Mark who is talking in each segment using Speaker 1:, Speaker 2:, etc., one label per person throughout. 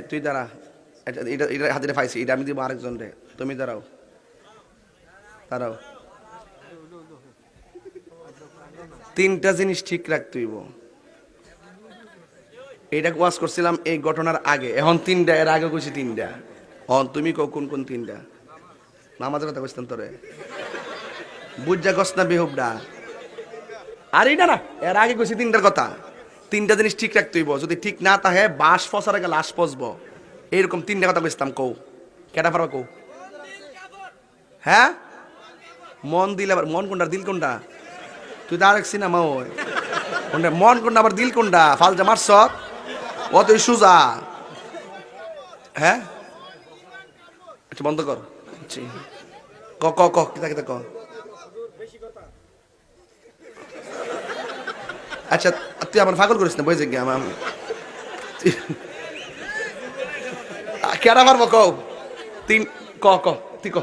Speaker 1: তুই দাঁড়া, এটা এটা হাতে পাইছি, এটা আমি দিব আরেকজন রে, তুমি দাঁড়াও দাঁড়াও। তিনটা জিনিস ঠিক রাখতে হইব। এইটা ওয়াজ করছিলাম এই ঘটনার আগে, এখন তিনটা, এর আগে কইছি তিনটা। তুমি কও কোন কোন তিনটা? নামাজের কথা কইছিলাম তোরে, বুঝা গছ না বেহুবডা। আর এইটা না, এর আগে কইছি তিনটার কথা। তিনটা জিনিস ঠিক রাখতে হইব, যদি ঠিক না থাকে বাস ফসার আগে লাশ পচবো, এইরকম তিনটা কথা কইছিলাম। কও কেটা পারবা? কও। হ্যাঁ, মন দিল, আবার মন কোনটা দিল কোনটা? তুই তো আরেক সিনেমা ওই কোনটা মন কোনটা আবার দিল কোনটা? ফালজা মারছ অতই সুজা। হ্যাঁ, আচ্ছা বন্ধ কর। ক ক ক কিতা কিতা ক। আচ্ছা তুই আমার পাগল করিস না, বই যে আমার কেডা পারবো? কও তিন, ক ক তুই ক।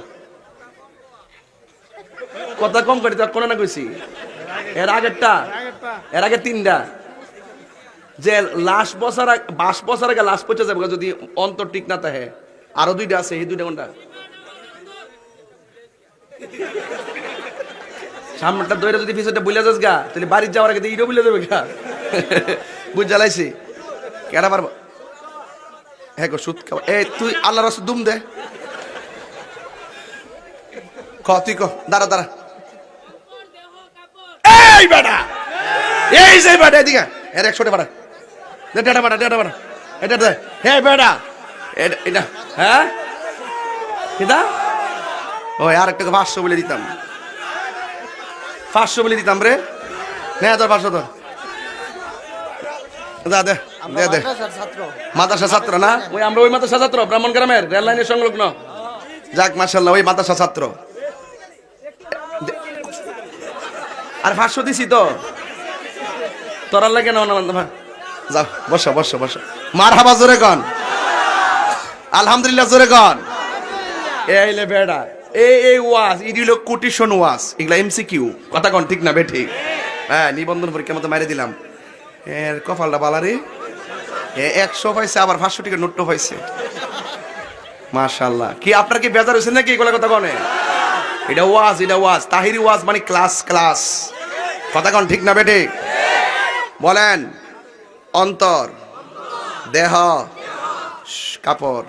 Speaker 1: কথা কম করি তো, কোনো না কইছি। এর আগেরটা, এর আগে তিনটা, যে লাশ বসার বাস বসার আগে লাশ পচে যাবে যদি অন্তর ঠিক না থাকে। আরো দুইটা আছে, এই দুইটা কোনটা? সামনেটা দইরা যদি পিছনটা বুঝলে যাস গা, তাহলে বাড়ির যাওয়ার আগে ইটো বুঝলে যাবে গা। বুঝ জ্বালাইছি। কেডা পারবো? হ্যাঁ গো সুদ খাওয়া। এই তুই আল্লাহ রাসূল দুম দে। ক তুই ক, দাঁড়া দাঁড়া। এই বেটা, এই যে বেটা, এদিকে এর 100 টাকা বাড়া দে, ডেটা বাড়া, ডেটা বাড়া, এটা দে। হে বেটা, এটা হ্যাঁ কিটা? ওই আর একটা 500 বলে দিতাম, 500 বলে দিতাম রে। নে তোর 500 তোর দে দে দে দে। মাদ্রাসা ছাত্র না? ওই আমরা ওই মাদ্রাসা ছাত্র, ব্রাহ্মণ গ্রামের রেল লাইনের সংলগ্ন। যাক মাশাআল্লাহ, ওই মাদ্রাসা ছাত্র। আর 500 দিছি তো তোর লাগে না? যাও বসো বসো বসো। মারহাবা জোরে কন, আলহামদুলিল্লাহ জোরে কন। এইলে বেড়া, এই ওয়াজ ইডিল কোটেশন ওয়াজ, এগুলা এমসিকিউ। কথা কন ঠিক না বে? ঠিক। হ্যাঁ, নিবন্ধন পরীক্ষার মতো মাইরে দিলাম। এর কপালটা বালারে, 100 পাইছে, আবার 500 টাকা নোট পাইছে। মাশাআল্লাহ। কি আপনার কি বেজার হইছে নাকি এগুলা কথা কনে? এটা ওয়াজ, এটা ওয়াজ। তাহিরি ওয়াজ মানে ক্লাস ক্লাস। কথা কন ঠিক না বে? ঠিক। বলেন অন্তর, দেহ, কাপড়,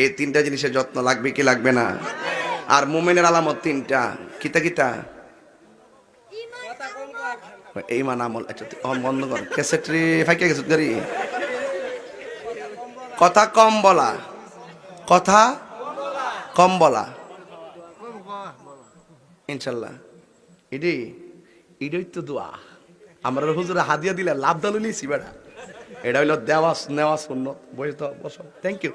Speaker 1: এই তিনটা জিনিসের যত্ন লাগবে কি লাগবে না? আর মুমিনের আলামত তিনটা, কিতা কিতা? ঈমান, আমল। আচ্ছা বন্ধ কর ক্যাসেটরি, ফাইকে গেছে গাড়ি। কথা কম বলা, কথা কম বলা, ইনশাল্লাহ। এটাই তো দোয়া। আমরা হুজুরে হাদিয়া দিলে লাভ দালু নিয়েছি বেড়া। এটা হইলো দেওয়া নেওয়া সুন্নত। বসো বসো, থ্যাংক ইউ।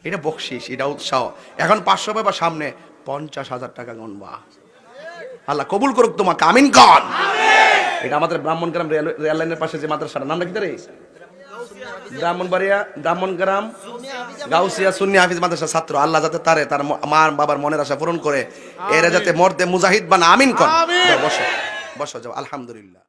Speaker 1: এটা বকশিস, এটা উৎসাহ। এখন 500 পাবা, সামনে 50,000 টাকা গণবা। আল্লাহ কবুল করুক তোমাকে, আমিন কন। এটা আমাদের ব্রাহ্মণগ্রাম রেল লাইনের পাশে যে মাদ্রাসার নামটা কি রে? ব্রাহ্মণগ্রাম গাউসিয়া সুন্নি হাফিজ মাদ্রাসা ছাত্র। আল্লাহ যাতে তারে তার মা বাবার মনের আশা পূরণ করে, এরা যাতে মর্দে মুজাহিদ বানা, আমিন কন। বসো বসো, যাও। আলহামদুলিল্লাহ।